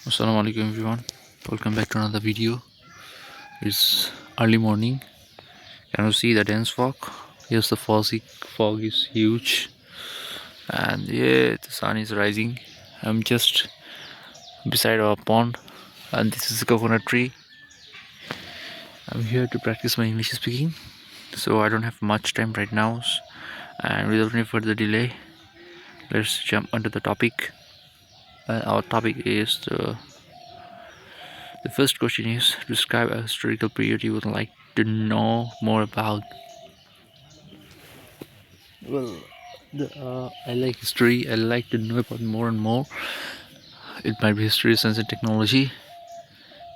Assalamu alaikum everyone. Welcome back to another video. It's early morning. Can you see the dense fog? Yes, the fog is huge, and yeah, the sun is rising. I'm just beside our pond, and this is a coconut tree. I'm here to practice my English speaking, so I don't have much time right now. And without any further delay, let's jump onto the topic. Our topic is the first question is describe a historical period you would like to know more about. Well, I like history. I like to know about more and more. It might be history, science, and technology,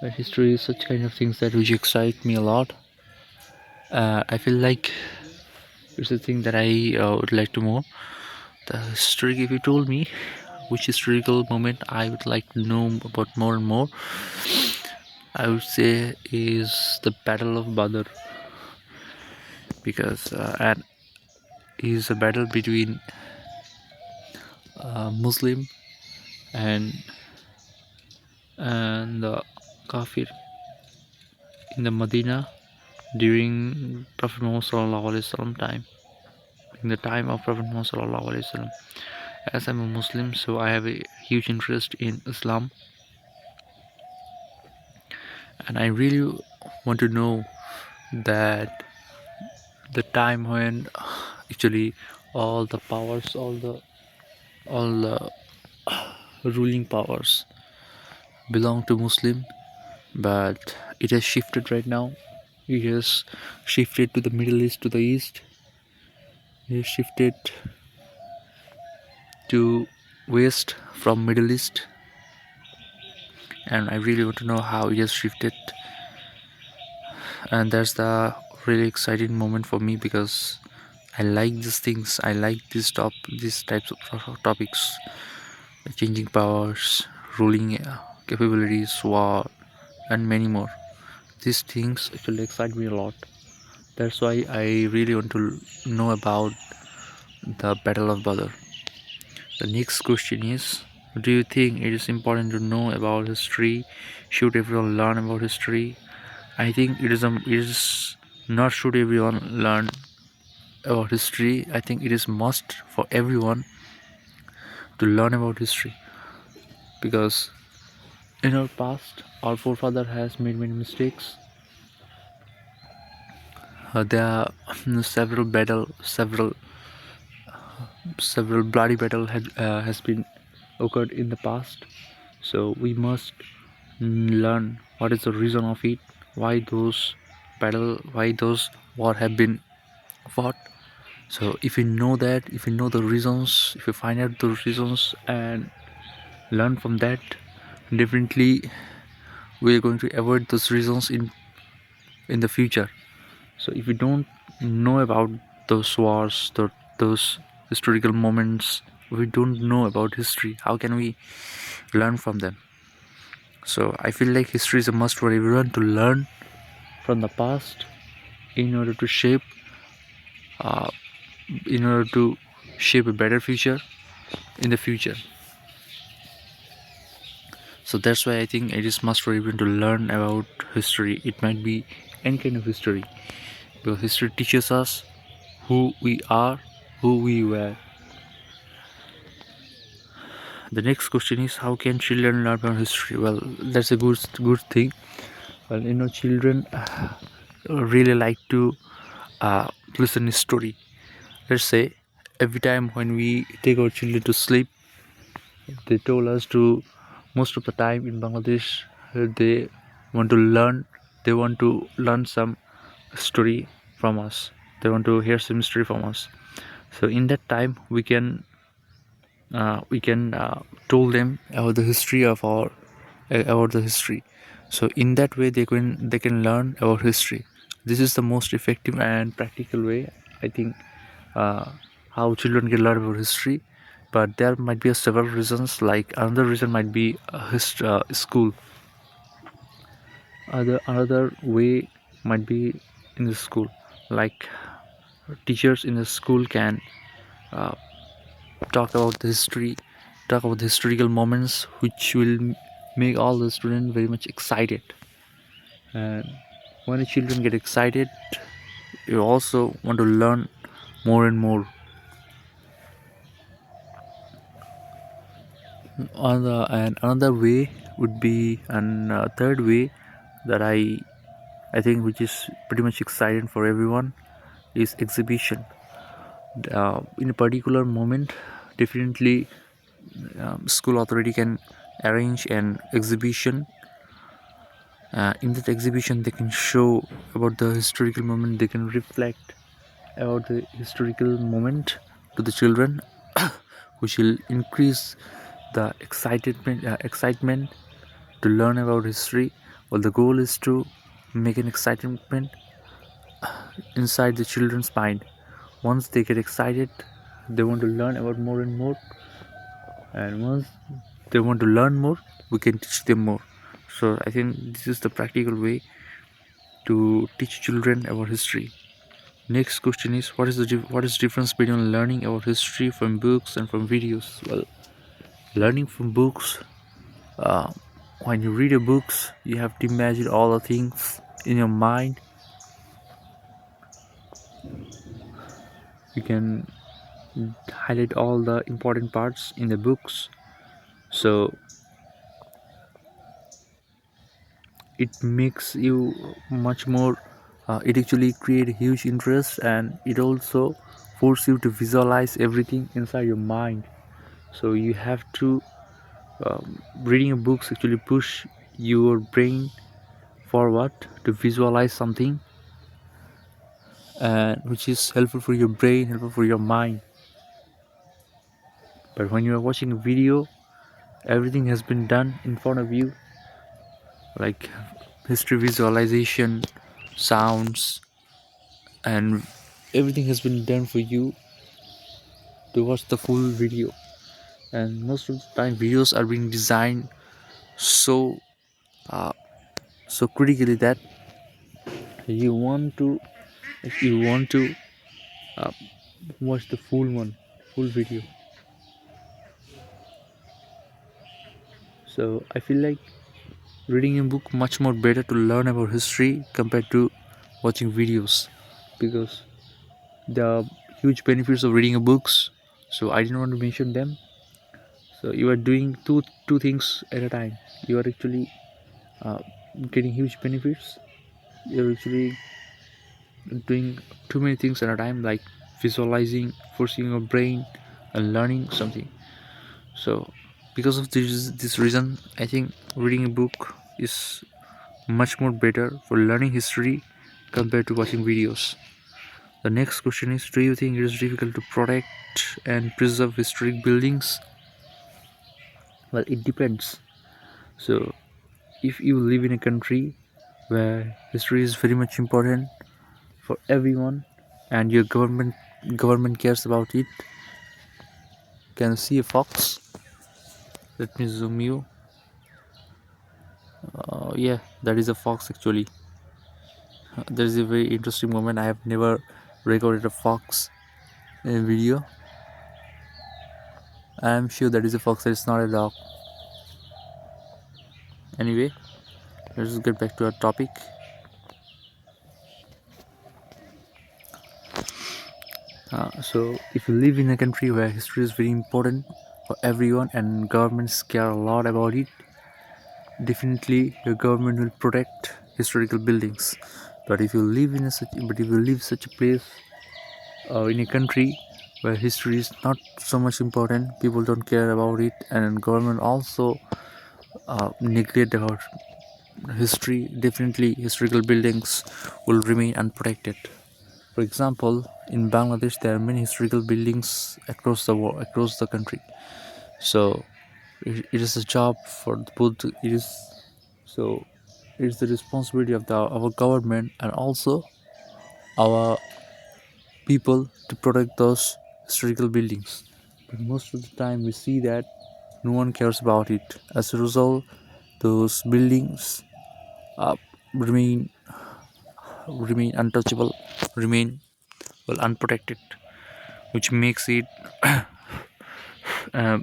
but history is such kind of things that which excite me a lot. I feel like it's a thing that I would like to know. The history, if you told me which historical moment I would like to know about more and more, I would say is the Battle of Badr, because and is a battle between Muslim and the Kafir in the Medina during Prophet Muhammad Sallallahu Alaihi Wasallam time. In the time of Prophet Muhammad Sallallahu Alaihi Wasallam. As I'm a Muslim, so I have a huge interest in Islam, and I really want to know that the time when actually all the powers, all the ruling powers belong to Muslim, but it has shifted right now. It has shifted to the Middle East, to the East. It has shifted to West from Middle East, and I really want to know how it has shifted. And that's the really exciting moment for me, because I like these things. I like these types of topics, changing powers, ruling capabilities, war, and many more. These things actually excite me a lot. That's why I really want to know about the Battle of Badr. The next question is, do you think it is important to know about history? Should everyone learn about history? I think it is not should everyone learn about history. I think it is must for everyone to learn about history, because in our past our forefather has made many mistakes. There are several bloody battle has been occurred in the past, so we must learn what is the reason of it, why those war have been fought. So if you know that, if you know the reasons, if you find out those reasons and learn from that, definitely we are going to avoid those reasons in the future. So if you don't know about those wars, those historical moments, we don't know about history, how can we learn from them? So I feel like history is a must for everyone to learn from the past in order to shape uh, in order to shape a better future in the future. So that's why I think it is must for everyone to learn about history. It might be any kind of history, because history teaches us who we are, who we were. The next question is, how can children learn about history? Well, that's a good thing. Well, children really like to listen to story. Let's say every time when we take our children to sleep, they told us to, most of the time in Bangladesh, they want to learn they want to learn some story from us. They want to hear some story from us. So in that time we can tell them about the history of our about the history. So in that way they can learn about history. This is the most effective and practical way, I think, uh, how children can learn about history. But there might be several reasons. Like another reason might be school. Another way might be in the school, like teachers in the school can uh, talk about the history, talk about the historical moments which will make all the students very much excited. And when the children get excited, you also want to learn more and more. And another way would be, and third way that I think which is pretty much exciting for everyone is exhibition. In a particular moment, definitely school authority can arrange an exhibition. In that exhibition, they can show about the historical moment. They can reflect about the historical moment to the children, which will increase the excitement to learn about history. Well, the goal is to make an excitement inside the children's mind. Once they get excited, they want to learn about more and more, and once they want to learn more, we can teach them more. So I think this is the practical way to teach children about history. Next question is, what is difference between learning about history from books and from videos? Well, learning from books, uh, when you read a books, you have to imagine all the things in your mind. You can highlight all the important parts in the books, so it makes you much more, it actually create a huge interest, and it also force you to visualize everything inside your mind. So you have to, reading a books actually push your brain forward to visualize something, and which is helpful for your brain, helpful for your mind. But when you are watching a video, everything has been done in front of you, like history visualization, sounds, and everything has been done for you to watch the full video. And most of the time videos are being designed so uh, so critically that you want to, if you want to uh, watch the full video. So I feel like reading a book much more better to learn about history compared to watching videos, because the huge benefits of reading a books, so I didn't want to mention them. So you are doing two things at a time. You are actually uh, getting huge benefits. You're actually doing too many things at a time, like visualizing, forcing your brain, and learning something. So because of this reason, I think reading a book is much more better for learning history compared to watching videos. The next question is, do you think it is difficult to protect and preserve historic buildings? Well, it depends. So if you live in a country where history is very much important for everyone, and your government cares about it, can see a fox. Let me zoom you. Yeah, that is a fox actually. There is a very interesting moment. I have never recorded a fox in a video. I am sure that is a fox, it's not a dog. Anyway, let's get back to our topic. So if you live in a country where history is very important for everyone and governments care a lot about it, definitely your government will protect historical buildings. But if you live in a such but if you live such a place, in a country where history is not so much important, people don't care about it, and government also neglect about history, definitely historical buildings will remain unprotected. For example, in Bangladesh, there are many historical buildings across the world, across the country. So it is a job for the both. It is so it is the responsibility of our government and also our people to protect those historical buildings. But most of the time, we see that no one cares about it. As a result, those buildings uh, remain untouchable, remain well unprotected, which makes it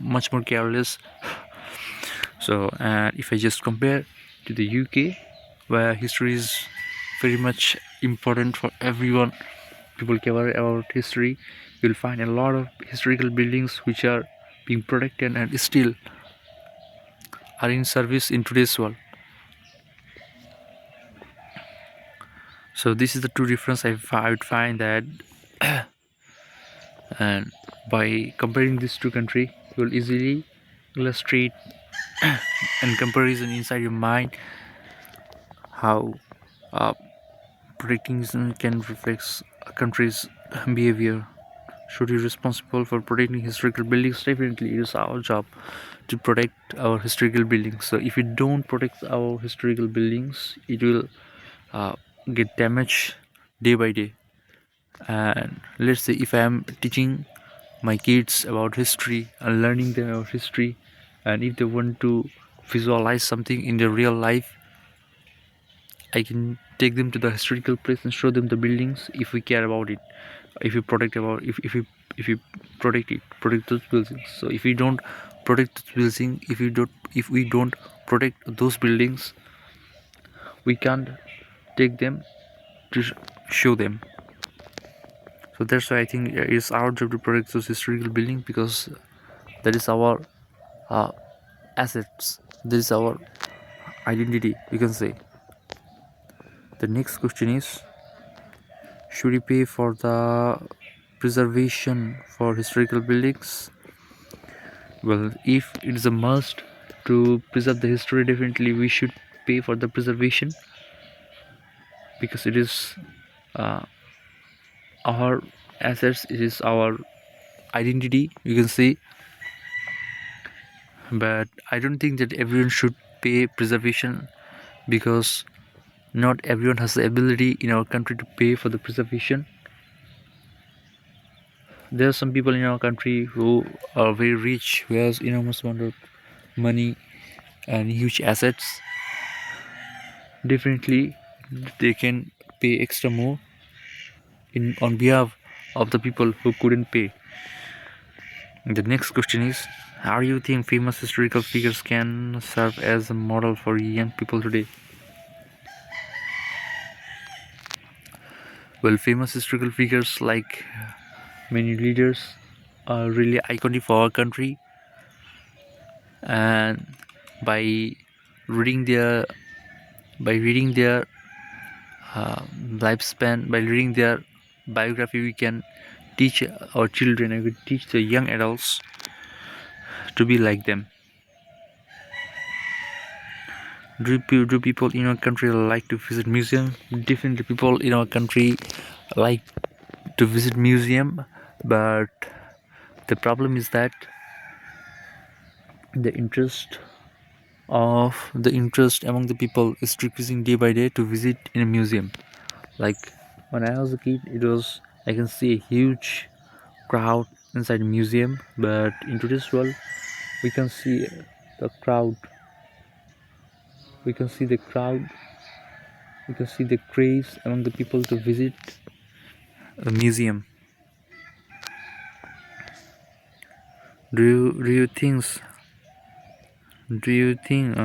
much more careless. So, and if I just compare to the UK, where history is very much important for everyone, people care about history, you'll find a lot of historical buildings which are being protected and still are in service in today's world. So this is the two difference I would find that, and by comparing these two countries, you'll easily illustrate and comparison inside your mind how uh, protecting can reflect a country's behavior. Should be responsible for protecting historical buildings? Definitely, it is our job to protect our historical buildings. So if we don't protect our historical buildings, it will uh, get damaged day by day. And let's say if I am teaching my kids about history and learning them about history, and if they want to visualize something in their real life, I can take them to the historical place and show them the buildings if we care about it. If you protect about if you protect it, protect those buildings. So if we don't protect those buildings, if we don't protect those buildings, we can't take them to show them. So that's why I think it's our job to protect those historical buildings, because that is our uh, assets. This is our identity, you can say. The next question is, should we pay for the preservation for historical buildings? Well, if it is a must to preserve the history, definitely we should pay for the preservation, because it is uh, our assets, it is our identity, you can say. But I don't think that everyone should pay preservation, because not everyone has the ability in our country to pay for the preservation. There are some people in our country who are very rich, who has enormous amount of money and huge assets. Definitely they can pay extra more in on behalf of the people who couldn't pay. The next question is, how do you think famous historical figures can serve as a model for young people today? Well, famous historical figures like many leaders are really iconic for our country, and by reading their uh, lifespan, by reading their biography, we can teach our children and we teach the young adults to be like them. Do people in our country like to visit museum? Definitely people in our country like to visit museum, but the problem is that the interest among the people is decreasing day by day to visit in a museum. Like when I was a kid, it was, I can see a huge crowd inside a museum, but in today's world we can see the crowd we can see the crowd we can see the craze among the people to visit a museum. Do you think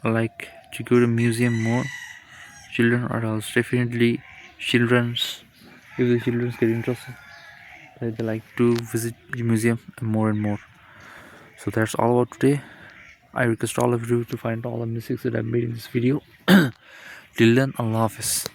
like to go to museum more, children or adults? Definitely children's. If the children get interested, they like to visit the museum more and more. So that's all about today. I request all of you to find all the mistakes that I made in this video. Till then, Allah Hafiz.